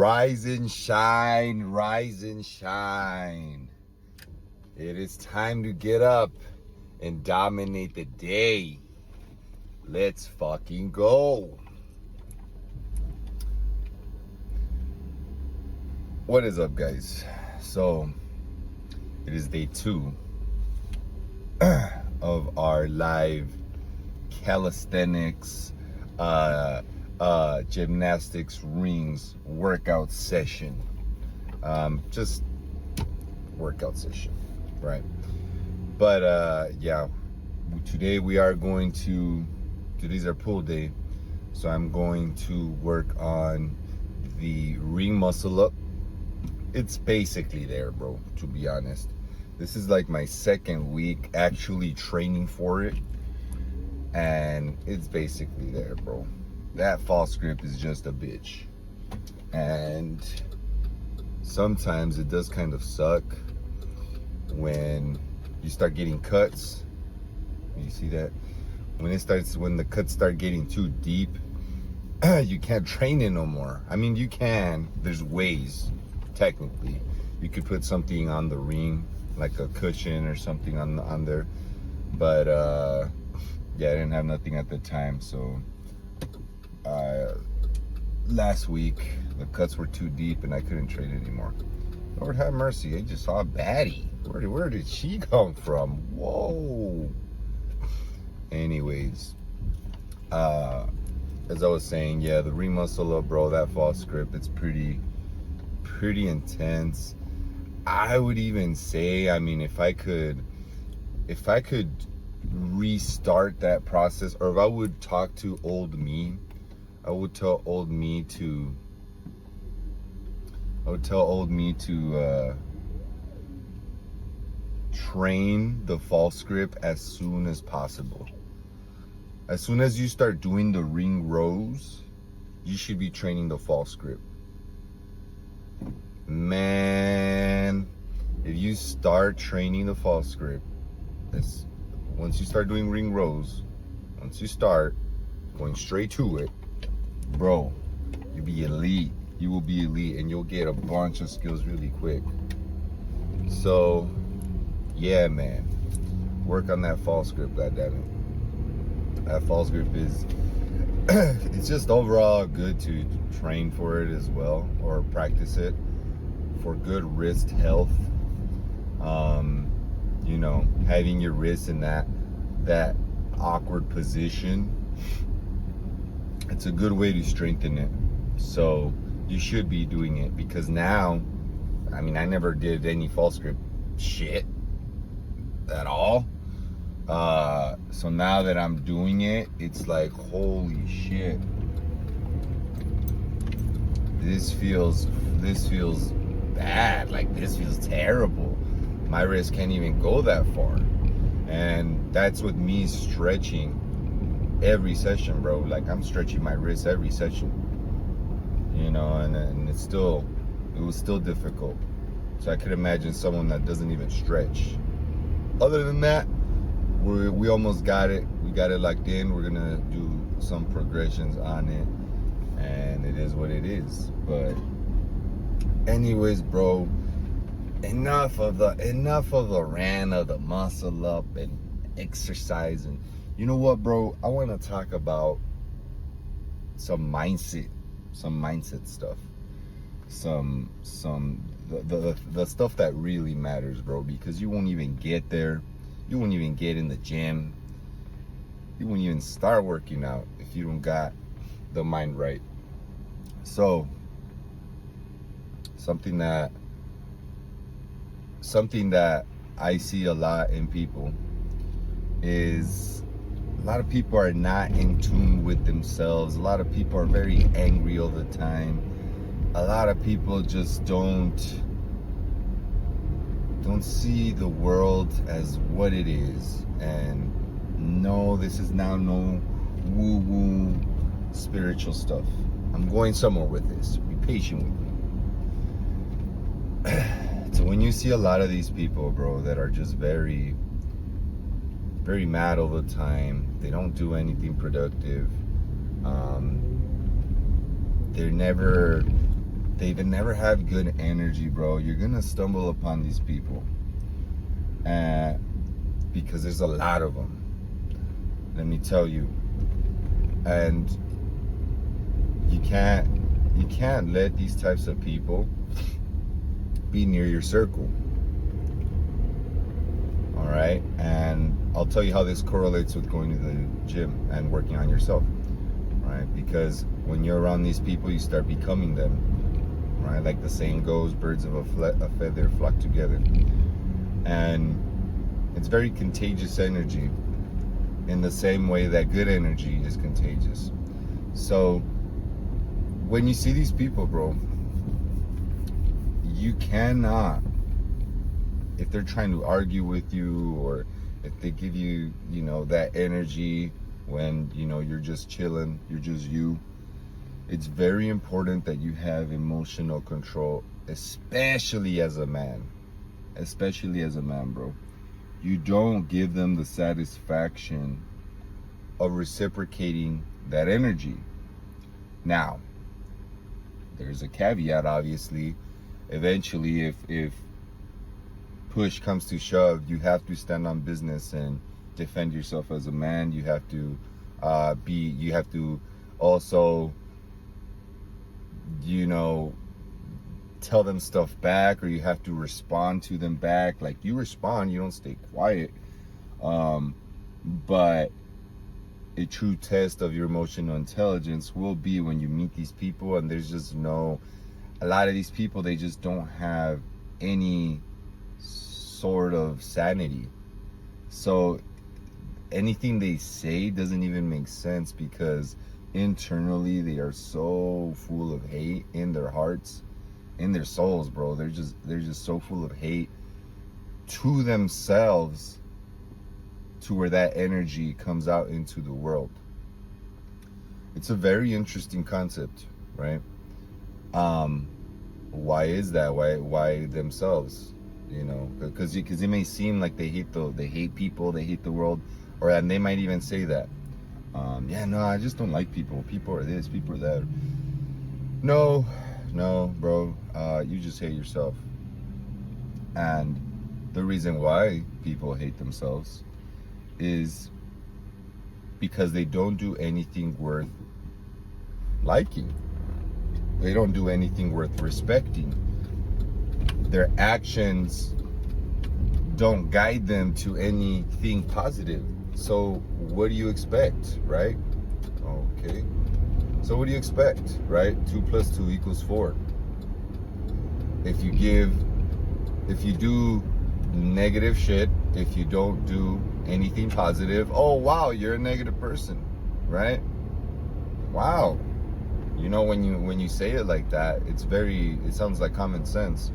Rise and shine, rise and shine. It is time to get up and dominate the day. Let's fucking go. What is up, guys? So, it is day 2 of our live calisthenics, gymnastics rings workout session. Just workout session, right? But yeah, today we are going to, today's our pull day, so I'm going to work on the ring muscle up. It's basically there, bro, to be honest. This is like my second week actually training for it, and it's basically there, bro. That false grip is just a bitch, and sometimes it does kind of suck when you start getting cuts. You see that? When the cuts start getting too deep, you can't train it no more. I mean, you can. There's ways. Technically, you could put something on the ring, like a cushion or something on there. But yeah, I didn't have nothing at the time, so last week the cuts were too deep and I couldn't train anymore. Lord have mercy, I just saw a baddie. Where did she come from? Whoa. Anyways, as I was saying, yeah, the ring muscle up, bro, that false grip, it's pretty intense. I would even say, I mean, if I could restart that process, or if I would talk to old me, I would tell old me to train the false grip as soon as possible. As soon as you start doing the ring rows, you should be training the false grip. Man, if you start training the false grip, once you start doing ring rows, once you start going straight to it, bro, you'll be elite. You will be elite, and you'll get a bunch of skills really quick. So, yeah, man, work on that false grip, goddammit. That false grip is, it's just overall good to train for it as well, or practice it for good wrist health. You know, having your wrist in that awkward position, it's a good way to strengthen it. So you should be doing it, because now, I mean, I never did any false grip shit at all. So now that I'm doing it, it's like, holy shit, this feels bad. Like, this feels terrible. My wrist can't even go that far. And that's with me stretching every session, bro. Like, I'm stretching my wrist every session, you know, and it was still difficult. So I could imagine someone that doesn't even stretch. Other than that, we almost got it. We got it locked in. We're gonna do some progressions on it, and it is what it is. But anyways, bro, enough of the rant of the muscle up and exercising. You know what, bro? I want to talk about some mindset stuff. The stuff that really matters, bro, because you won't even get there. You won't even get in the gym. You won't even start working out if you don't got the mind right. So, something that I see a lot in people is, a lot of people are not in tune with themselves. A lot of people are very angry all the time. A lot of people just don't see the world as what it is. And no, this is now no woo-woo spiritual stuff. I'm going somewhere with this. Be patient with me. So when you see a lot of these people, bro, that are just very, very mad all the time, they don't do anything productive. They're never they've never had good energy, bro. You're gonna stumble upon these people, because there's a lot of them. Let me tell you, and you can't let these types of people be near your circle. All right, and I'll tell you how this correlates with going to the gym and working on yourself. Right, because when you're around these people, you start becoming them. Right, like the saying goes, birds of a feather flock together. And it's very contagious energy, in the same way that good energy is contagious. So when you see these people, bro, you cannot, if they're trying to argue with you, or if they give you, that energy when, you're just chilling, you're just you. It's very important that you have emotional control, especially as a man, bro. You don't give them the satisfaction of reciprocating that energy. Now, there's a caveat, obviously. Eventually, if push comes to shove, you have to stand on business and defend yourself as a man. You have to also, tell them stuff back, or you have to respond to them back. Like, you respond, you don't stay quiet. But a true test of your emotional intelligence will be when you meet these people, and there's just a lot of these people, they just don't have any sort of sanity. So anything they say doesn't even make sense, because internally they are so full of hate in their hearts, in their souls, bro. They're just so full of hate to themselves, to where that energy comes out into the world. It's a very interesting concept, right? Why is that? Why themselves? Because it may seem like they hate people, they hate the world, and they might even say that. I just don't like people. People are this, people are that. No, bro. You just hate yourself. And the reason why people hate themselves is because they don't do anything worth liking. They don't do anything worth respecting. Their actions don't guide them to anything positive. So what do you expect, right? Okay. So what do you expect, right? 2 + 2 = 4. If you do negative shit, if you don't do anything positive, oh wow, you're a negative person, right? Wow. When you say it like that, it sounds like common sense,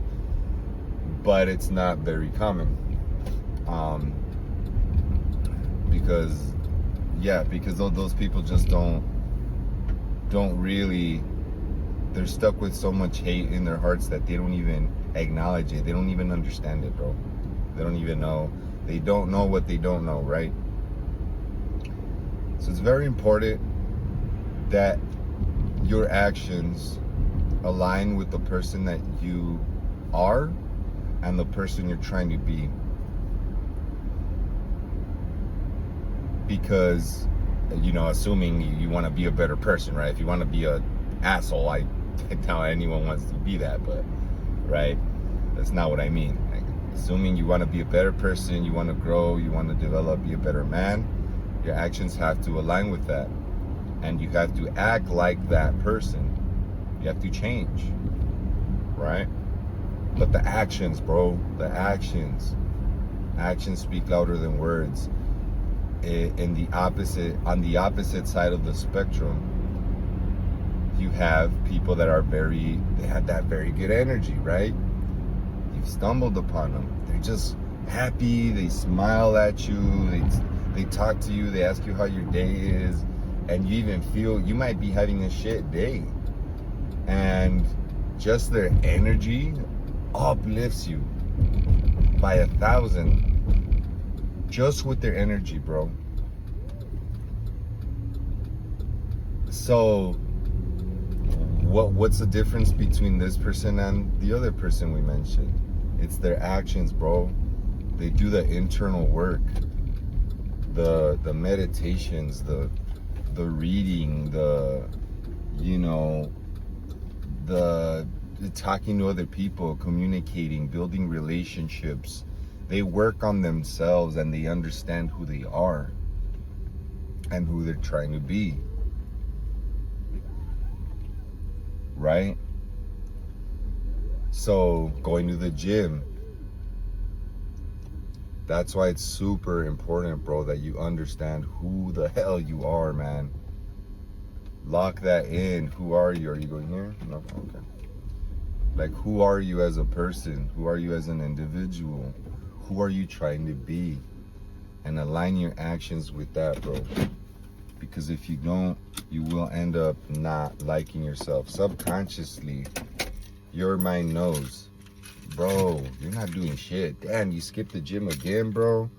but it's not very common. Because those people just don't really, they're stuck with so much hate in their hearts that they don't even acknowledge it. They don't even understand it, bro. They don't even know. They don't know what they don't know, right? So it's very important that your actions align with the person that you are and the person you're trying to be. Because, assuming you want to be a better person, right? If you want to be an asshole, I doubt anyone wants to be that, but, right? That's not what I mean. Like, assuming you want to be a better person, you want to grow, you want to develop, be a better man, your actions have to align with that. And you have to act like that person. You have to change, right? But the actions, bro, actions speak louder than words. On the opposite side of the spectrum, you have people that they have that very good energy, right? You've stumbled upon them. They're just happy. They smile at you. They talk to you. They ask you how your day is, and you even feel you might be having a shit day, and just their energy uplifts you by 1,000. Just with their energy, bro. So What's the difference between this person and the other person we mentioned? It's their actions, bro. They do the internal work, the meditations, the reading, the talking to other people, communicating, building relationships. They work on themselves and they understand who they are and who they're trying to be. Right? So going to the gym, that's why it's super important, bro, that you understand who the hell you are, man. Lock that in. Who are you? Are you going here? No, okay. Like, who are you as a person? Who are you as an individual? Who are you trying to be? And align your actions with that, bro. Because if you don't, you will end up not liking yourself. Subconsciously, your mind knows, bro, you're not doing shit. Damn, you skipped the gym again, bro.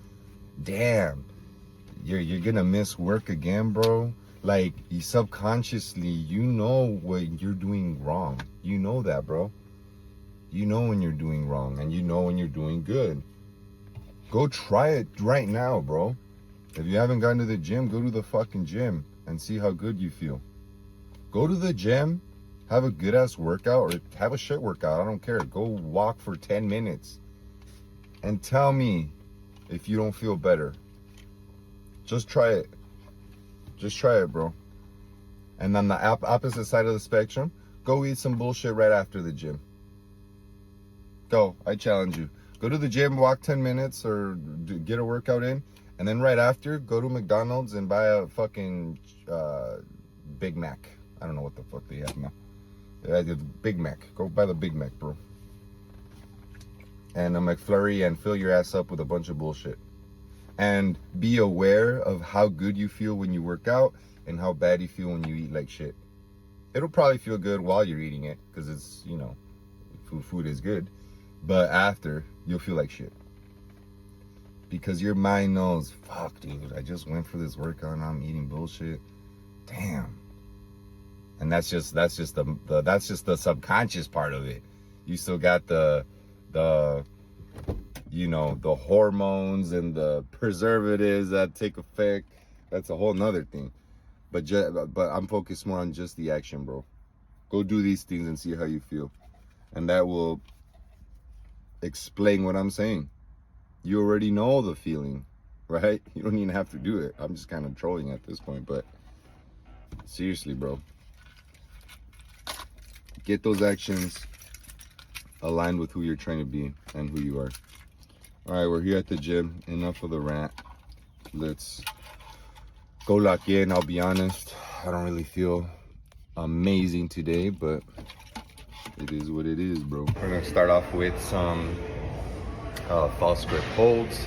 Damn, you're gonna miss work again, bro. Like, you subconsciously, you know what you're doing wrong. You know that, bro. You know when you're doing wrong, and you know when you're doing good. Go try it right now, bro. If you haven't gone to the gym, go to the fucking gym and see how good you feel. Go to the gym, have a good ass workout, or have a shit workout, I don't care. Go walk for 10 minutes and tell me if you don't feel better. Just try it. Just try it, bro. And on the opposite side of the spectrum, go eat some bullshit right after the gym. Go, I challenge you. Go to the gym, walk 10 minutes, or get a workout in. And then right after, go to McDonald's and buy a fucking Big Mac. I don't know what the fuck they have now. Big Mac. Go buy the Big Mac, bro. And a McFlurry, and fill your ass up with a bunch of bullshit. And be aware of how good you feel when you work out and how bad you feel when you eat like shit. It'll probably feel good while you're eating it because it's, food is good. But after, you'll feel like shit. Because your mind knows, fuck, dude, I just went for this workout and I'm eating bullshit. Damn. And that's just the subconscious part of it. You still got the hormones and the preservatives that take effect. That's a whole nother thing. But I'm focused more on just the action, bro. Go do these things and see how you feel. And that will explain what I'm saying. You already know the feeling, right? You don't even have to do it. I'm just kind of trolling at this point, but seriously, bro. Get those actions aligned with who you're trying to be and who you are. All right, we're here at the gym. Enough of the rant. Let's go lock in. I'll be honest, I don't really feel amazing today, but it is what it is, bro. We're gonna start off with some false grip holds.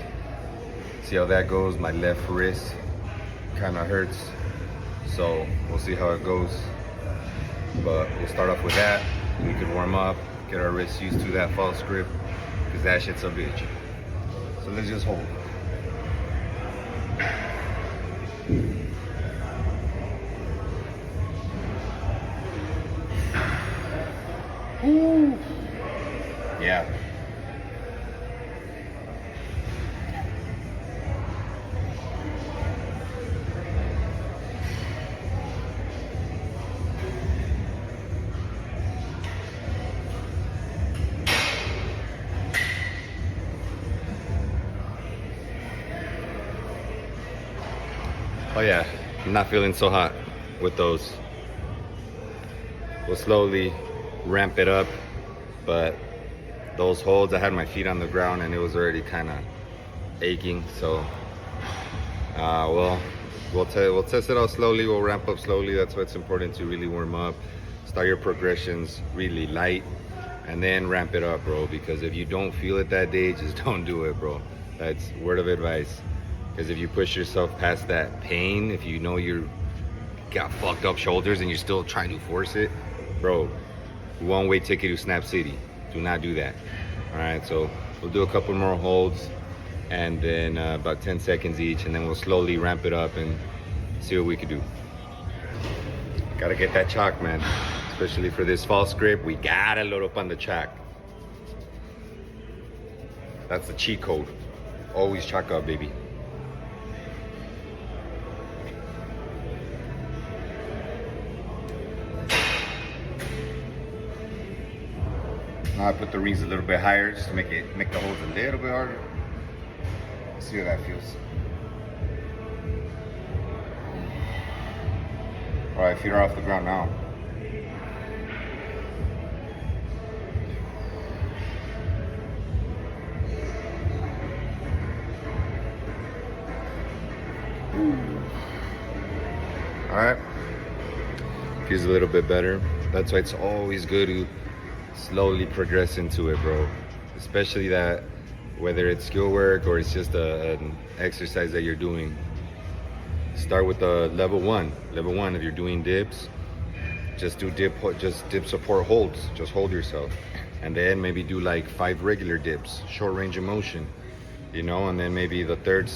See how that goes. My left wrist kind of hurts, so we'll see how it goes. But we'll start off with that. We can warm up, get our wrists used to that false grip, because that shit's a bitch. So let's just hold. Ooh. Yeah. Oh yeah, I'm not feeling so hot with those. We'll slowly ramp it up, but those holds, I had my feet on the ground and it was already kind of aching, so we'll test it out slowly. We'll ramp up slowly. That's why it's important to really warm up. Start your progressions really light and then ramp it up, bro, because if you don't feel it that day, just don't do it, bro. That's word of advice. Because if you push yourself past that pain, if you know you got fucked up shoulders and you're still trying to force it, bro, one-way ticket to Snap City. Do not do that. All right, so we'll do a couple more holds and then about 10 seconds each, and then we'll slowly ramp it up and see what we can do. Gotta get that chalk, man. especially for this false grip, we gotta load up on the chack. That's the cheat code. Always chack up, baby. Now I put the rings a little bit higher just to make the holes a little bit harder. Let's see how that feels. All right, feet are off the ground now. All right, feels a little bit better. That's why it's always good to slowly progress into it, bro. Especially that, whether it's skill work or it's just an exercise that you're doing. Start with the level one. Level one, if you're doing dips, just do dip support holds. Just hold yourself, and then maybe do like 5 regular dips, short range of motion, you know. And then maybe the third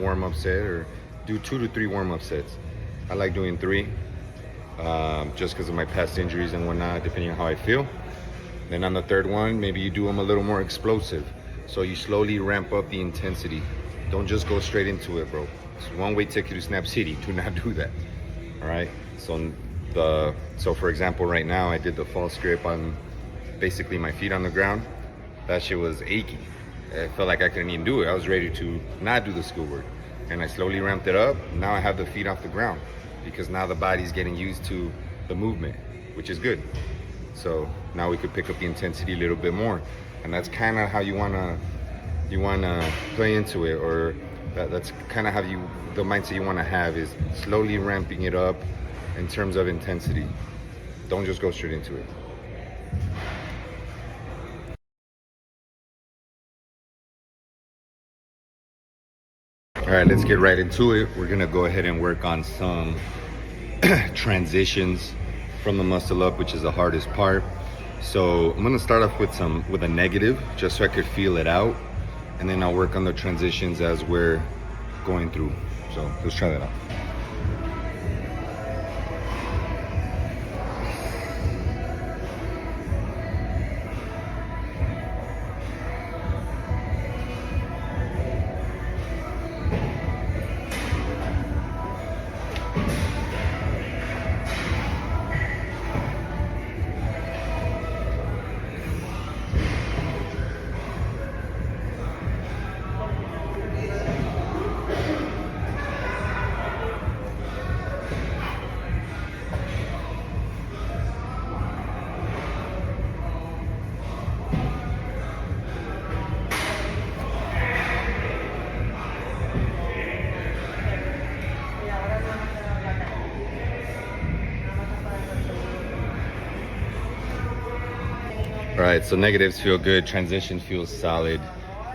warm-up set, or do 2 to 3 warm-up sets. I like doing 3, just because of my past injuries and whatnot, depending on how I feel. Then on the third one, maybe you do them a little more explosive, so you slowly ramp up the intensity. Don't just go straight into it, bro. It's one way ticket to Snap City. Do not do that. All right. So for example, right now I did the false grip on basically my feet on the ground. That shit was achy. I felt like I couldn't even do it. I was ready to not do the skill work, and I slowly ramped it up. Now I have the feet off the ground because now the body's getting used to the movement, which is good. So now we could pick up the intensity a little bit more, and that's kind of how you wanna play into it, or that's kind of how the mindset you want to have, is slowly ramping it up in terms of intensity. Don't just go straight into it. All right, let's get right into it. We're gonna go ahead and work on some transitions from the muscle up, which is the hardest part. So I'm gonna start off with a negative, just so I could feel it out, and then I'll work on the transitions as we're going through. So let's try that out. All right, so negatives feel good, transition feels solid.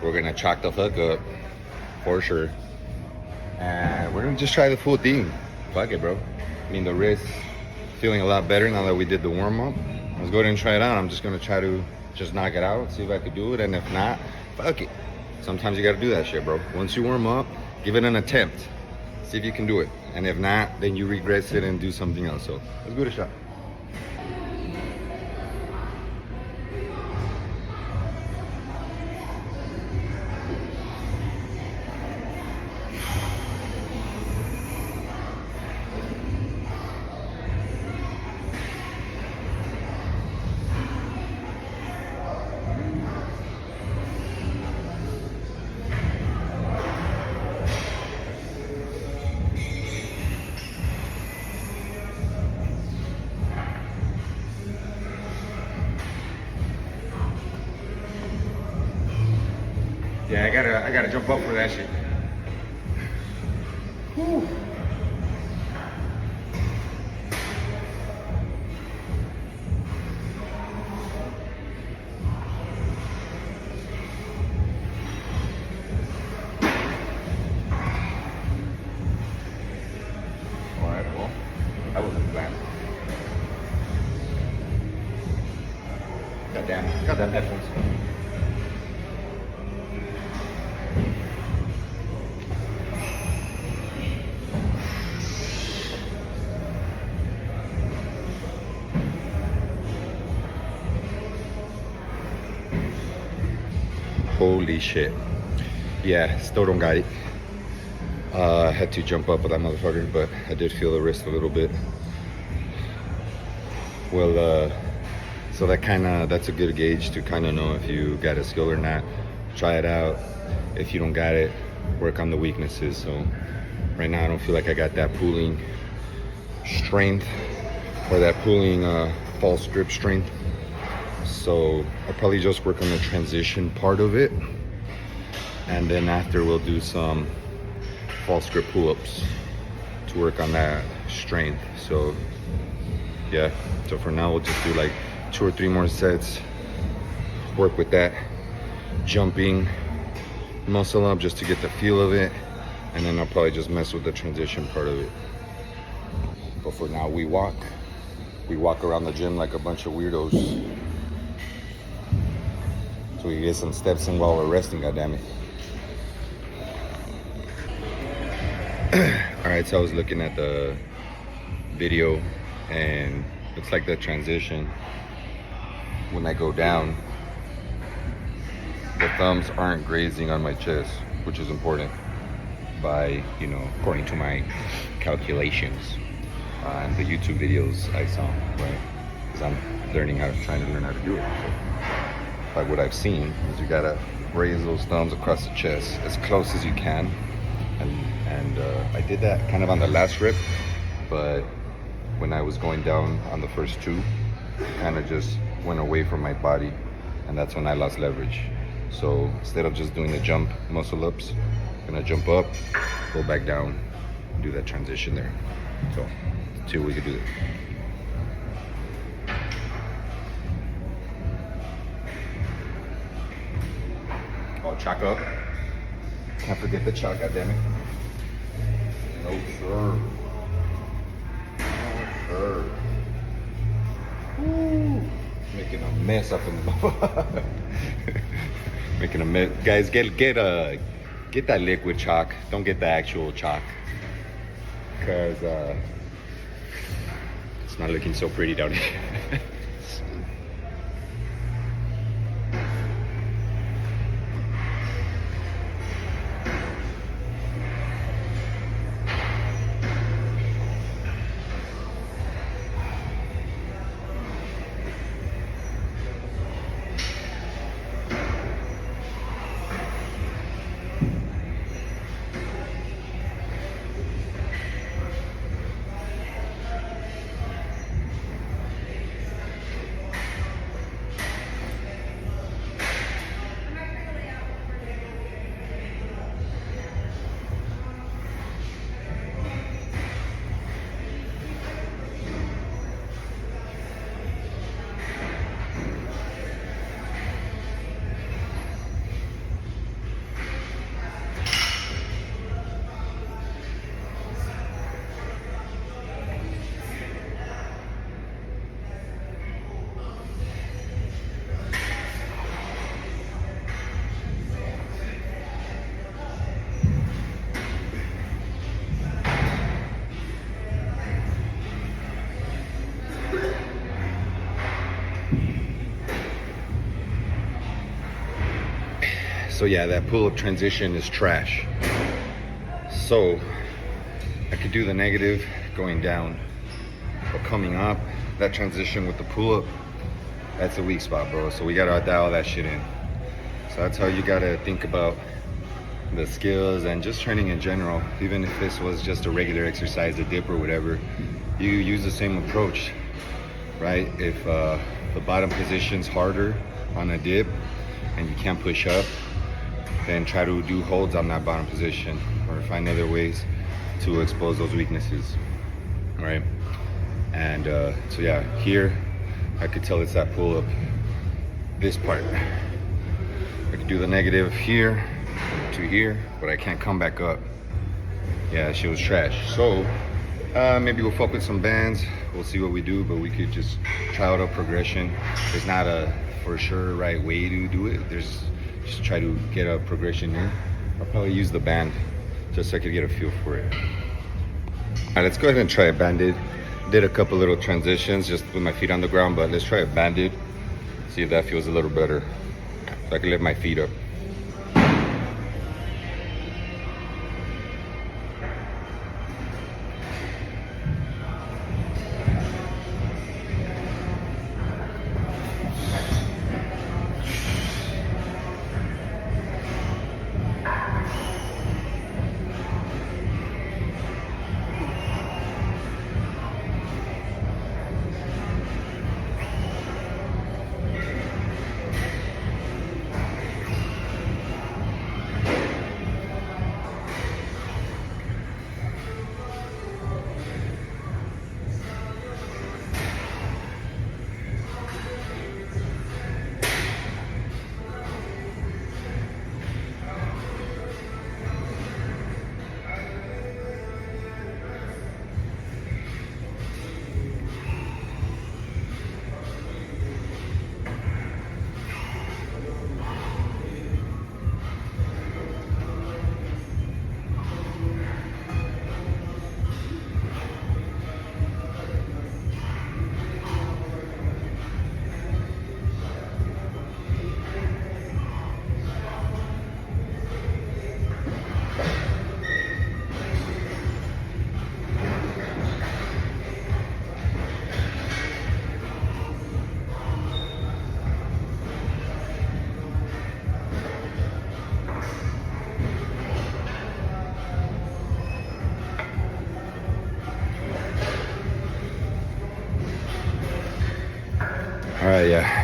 We're gonna chalk the fuck up for sure, and we're gonna just try the full thing. Fuck it, bro. I mean, the wrist feeling a lot better now that we did the warm-up. Let's go ahead and try it out. I'm just gonna try to just knock it out, see if I could do it, and if not, fuck it. Sometimes you gotta do that shit, bro. Once you warm up, give it an attempt, see if you can do it, and if not, then you regress it and do something else. So let's give it a shot. Yeah, I gotta jump up for that shit. Whew. All right, well, that wasn't planned. Goddamn headphones. Holy shit. Yeah, still don't got it. I had to jump up with that motherfucker, but I did feel the wrist a little bit. Well, so that's a good gauge to kind of know if you got a skill or not. Try it out. If you don't got it, work on the weaknesses. So right now I don't feel like I got that pulling strength or that pulling false grip strength. So I'll probably just work on the transition part of it, and then after we'll do some false grip pull-ups to work on that strength. So yeah, so for now we'll just do like 2 or 3 more sets, work with that jumping muscle up just to get the feel of it, and then I'll probably just mess with the transition part of it. But for now we walk around the gym like a bunch of weirdos, so we can get some steps in while we're resting, goddammit. All right, so I was looking at the video, and it's like the transition when I go down, the thumbs aren't grazing on my chest, which is important by, according to my calculations on the YouTube videos I saw, right? Because I'm trying to learn how to do it. So, by what I've seen is you gotta raise those thumbs across the chest as close as you can, and I did that kind of on the last rip, but when I was going down on the first 2, kind of just went away from my body, and that's when I lost leverage. So instead of just doing the jump muscle ups, I'm gonna jump up, go back down, do that transition there. So let's see what we can do there. Oh, chalk up. Can't forget the chalk, goddammit. No sir. No sir. Woo. Making a mess up in the making a mess. Guys, get that liquid chalk. Don't get the actual chalk, because it's not looking so pretty down here. So yeah, that pull-up transition is trash. So I could do the negative going down, but coming up, that transition with the pull-up, that's a weak spot, bro. So we gotta dial that shit in. So that's how you gotta think about the skills and just training in general. Even if this was just a regular exercise, a dip or whatever, you use the same approach, right? If the bottom position's harder on a dip and you can't push up, then try to do holds on that bottom position or find other ways to expose those weaknesses, right? And so yeah, here I could tell it's that pull up, this part. I could do the negative here to here, but I can't come back up. Yeah, she was trash. So maybe we'll fuck with some bands. We'll see what we do, but we could just try out a progression. There's not a for sure right way to do it. There's just try to get a progression here. I'll probably use the band just so I could get a feel for it. All right, let's go ahead and try a banded. Did a couple little transitions just with my feet on the ground, but let's try a banded. See if that feels a little better. So I can lift my feet up.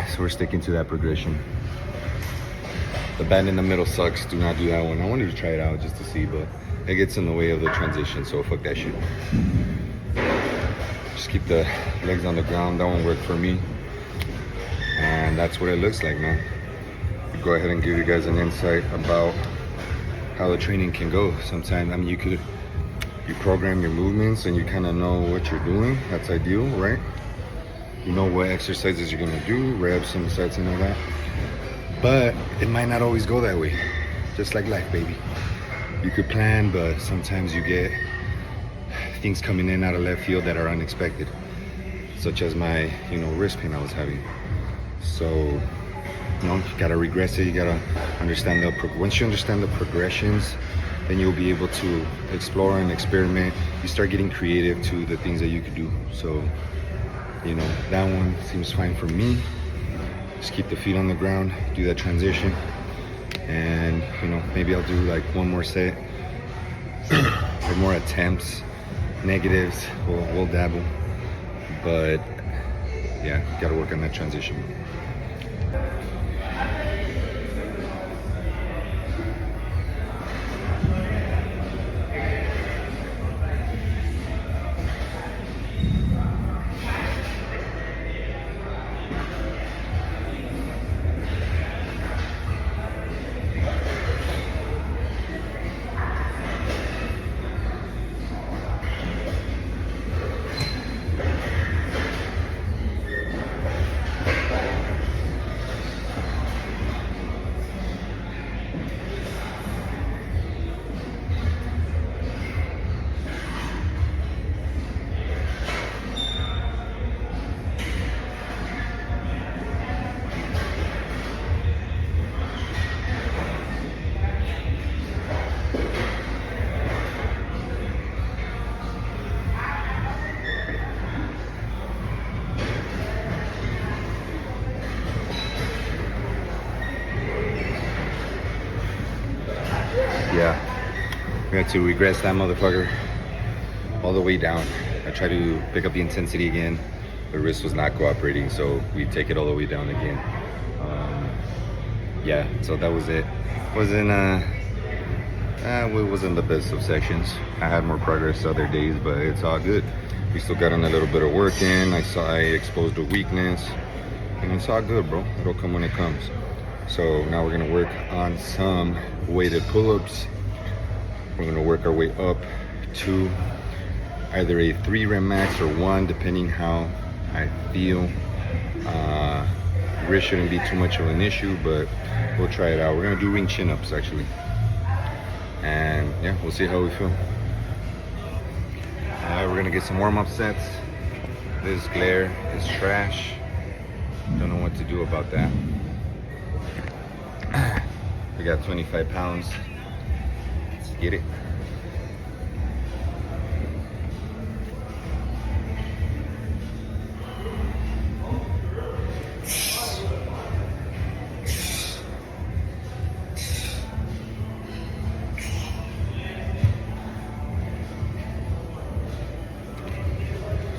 So we're sticking to that progression. The band in the middle sucks. Do not do that one. I wanted to try it out just to see, but it gets in the way of the transition, so fuck that shit. Just keep the legs on the ground. That won't work for me. And that's what it looks like, man. Go ahead and give you guys an insight about how the training can go. Sometimes, I mean, you program your movements and you kind of know what you're doing. That's ideal, right? You know what exercises you're gonna do, reps and sets and all that. But it might not always go that way. Just like life, baby. You could plan, but sometimes you get things coming in out of left field that are unexpected, such as my, wrist pain I was having. So, you gotta regress it. You gotta understand once you understand the progressions, then you'll be able to explore and experiment. You start getting creative to the things that you could do. So, that one seems fine for me. Just keep the feet on the ground, do that transition, and maybe I'll do like one more set or more attempts. Negatives, we'll dabble, but yeah, gotta work on that transition. Yeah, we had to regress that motherfucker all the way down. I tried to pick up the intensity again. The wrist was not cooperating, so we take it all the way down again. Yeah, so that was it. It wasn't the best of sections. I had more progress other days, but it's all good. We still got in a little bit of work in. I exposed a weakness, and it's all good, bro. It'll come when it comes. So now we're gonna work on some weighted pull-ups. We're gonna work our way up to either a 3 rep max or 1, depending how I feel. Wrist shouldn't be too much of an issue, but we'll try it out. We're gonna do ring chin-ups actually, and yeah, we'll see how we feel. We're gonna get some warm-up sets. This glare is trash. Don't know what to do about that. We got 25 pounds. Let's get it.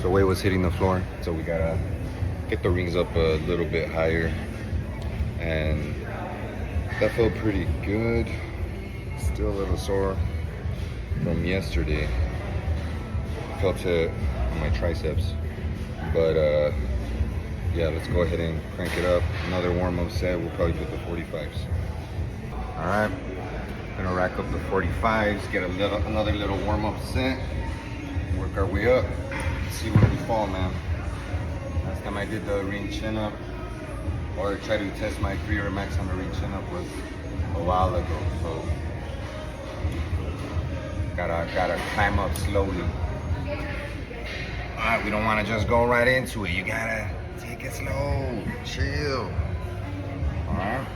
So weight was hitting the floor, so we gotta get the rings up a little bit higher, and that felt pretty good. Still a little sore from yesterday. Felt it on my triceps, but yeah, let's go ahead and crank it up. Another warm-up set. We'll probably put the 45s. All right, gonna rack up the 45s, get another little warm-up set, work our way up, see where we fall, man. Last time I did the ring chin-up, or try to test my 3 rep max on the ring chin-up, was a while ago, so gotta climb up slowly. All right, we don't want to just go right into it. You gotta take it slow, chill. All right.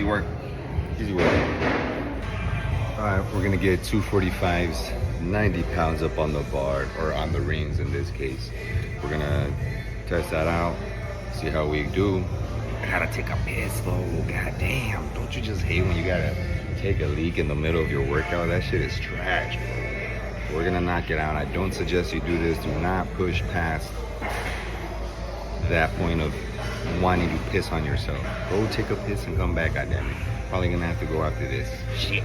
work. Easy work. All right, we're gonna get 245s, 90 pounds up on the bar, or on the rings in this case. We're gonna test that out, see how we do. I gotta take a piss though. God damn, don't you just hate when you gotta take a leak in the middle of your workout? That shit is trash, bro. We're gonna knock it out. I don't suggest you do this. Do not push past that point of wanting to piss on yourself. Go take a piss and come back, goddammit. Probably gonna have to go after this. Shit.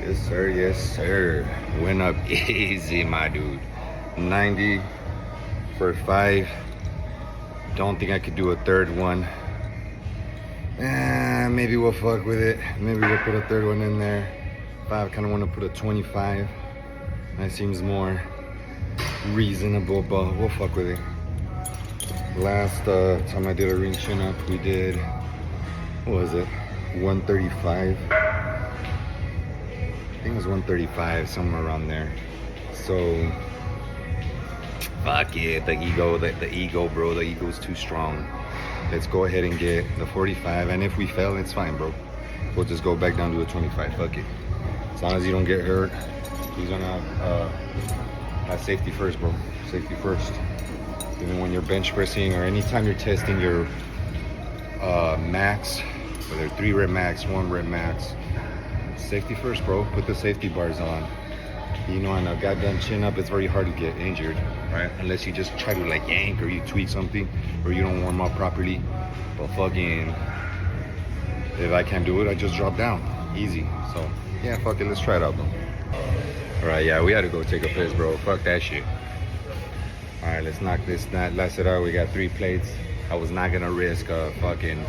Yes, sir. Yes, sir. Went up easy, my dude. 90 for 5. Don't think I could do a third one. Maybe we'll fuck with it. Maybe we'll put a third one in there. 5, kind of want to put a 25. That seems more reasonable, but we'll fuck with it. Last time I did a ring chin up, we did, what was it? 135. I think it was 135, somewhere around there. So, fuck it, the ego, bro, the ego's too strong. Let's go ahead and get the 45, and if we fail, it's fine, bro. We'll just go back down to a 25, fuck it. As long as you don't get hurt, he's gonna have safety first, bro. Safety first. Even when you're bench pressing or anytime you're testing your max, whether 3 rep max, 1 rep max, safety first, bro. Put the safety bars on. You know, on a goddamn chin up, it's very hard to get injured, right? Unless you just try to like yank or you tweak something or you don't warm up properly. But fucking, if I can't do it, I just drop down. Easy. So, yeah, fuck it. Let's try it out, bro. All right, yeah, we had to go take a piss, bro. Fuck that shit. All right, let's knock this last it out. We got 3 plates. I was not gonna risk a fucking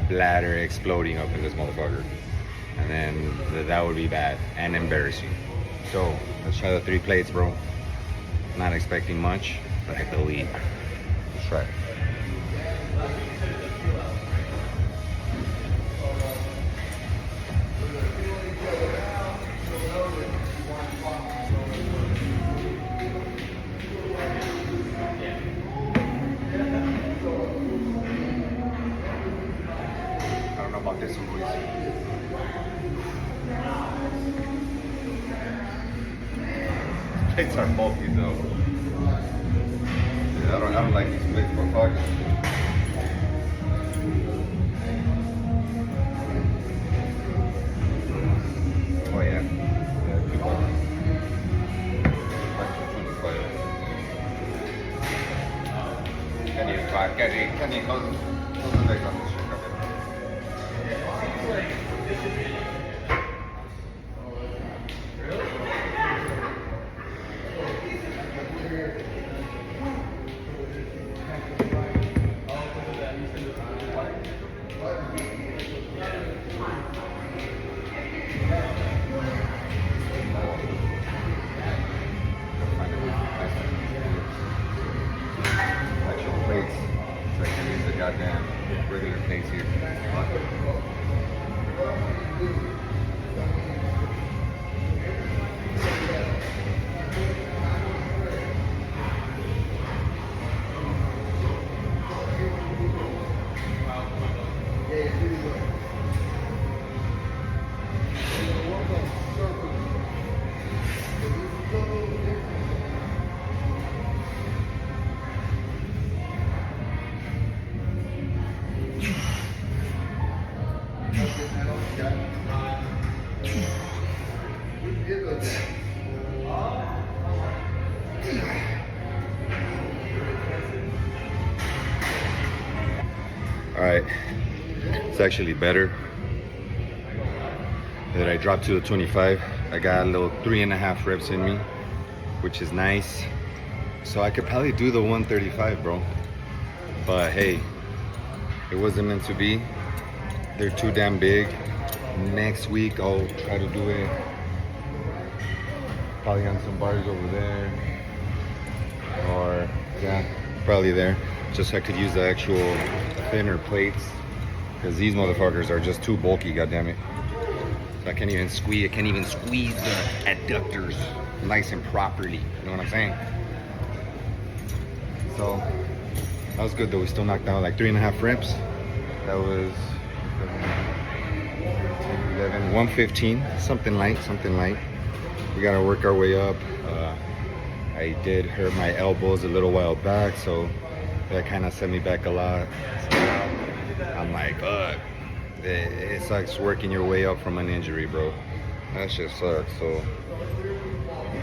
bladder exploding up in this motherfucker. And then that would be bad and embarrassing. So let's try the 3 plates, bro. Not expecting much, but I believe. Let's try it. I don't know about this one, boys. Plates are bulky though. Yeah, I don't like these plates, but fuck. Oh yeah. Yeah, 2 bucks. Can you close the legs on this shit? notes so I can use the goddamn regular pace here. All right, it's actually better that I dropped to the 25. I got a little 3.5 reps in me, which is nice. So I could probably do the 135, bro. But hey, it wasn't meant to be. They're too damn big. Next week I'll try to do it probably on some bars over there, or yeah, probably there, just so I could use the actual thinner plates, because these motherfuckers are just too bulky, goddammit. So I can't even squeeze the adductors nice and properly, you know what I'm saying? So that was good though. We still knocked out like 3.5 reps. That was 11, 115, something light. We gotta work our way up. I did hurt my elbows a little while back, so that kind of set me back a lot. So I'm like, fuck, it sucks working your way up from an injury, bro. That shit sucks. So,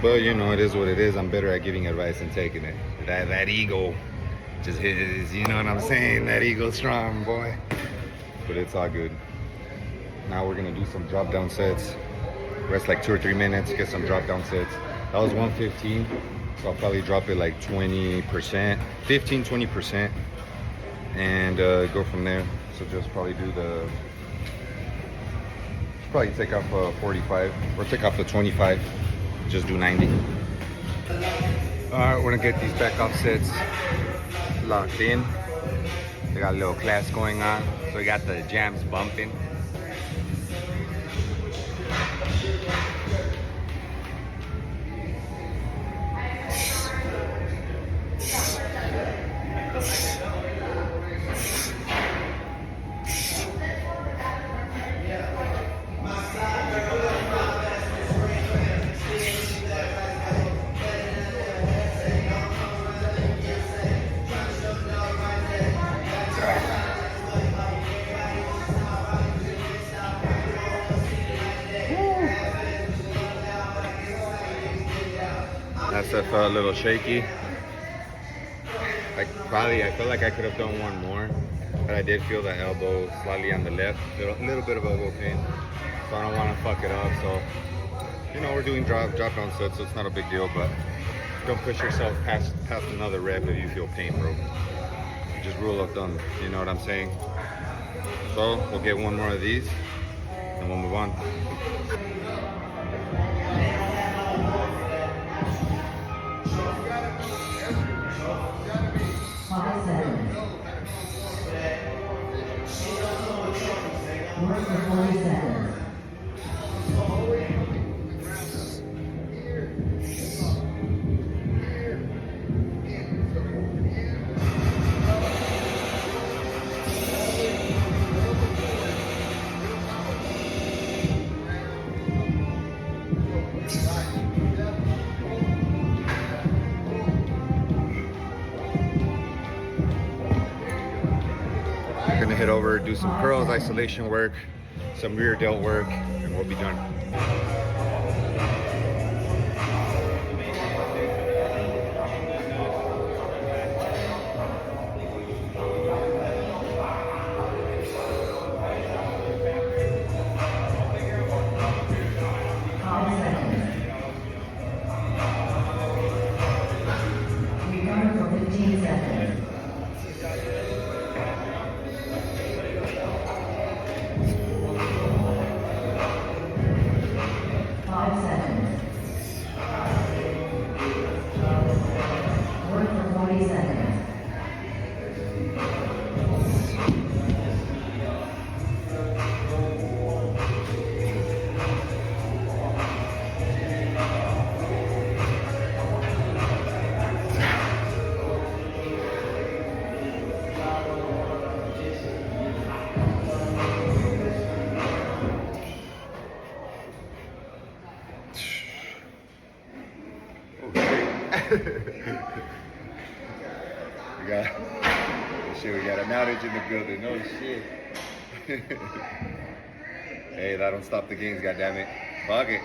but you know, it is what it is. I'm better at giving advice than taking it. That ego just hits, you know what I'm saying? That ego's strong, boy. But it's all good. Now we're gonna do some drop down sets. Rest like 2 or 3 minutes, get some drop down sets. That was 115, so I'll probably drop it like 20%, 15, 20%, and go from there. So just probably do the, probably take off 45, or take off the 25, just do 90. All right, we're gonna get these back off sets locked in. We got a little class going on, so we got the jams bumping. That set felt a little shaky. I feel like I could have done one more, but I did feel the elbow slightly on the left, a little bit of elbow pain. So I don't want to fuck it up. So, you know, we're doing drop down sets, so it's not a big deal, but don't push yourself past another rep if you feel pain, bro. Just rule of thumb, you know what I'm saying? So we'll get one more of these and we'll move on. 5 seconds. Work for 40 seconds. We're gonna head over, do some curls, isolation work, some rear delt work, and we'll be done. We got an outage in the building. No shit. Hey, that don't stop the games, goddammit. Fuck it.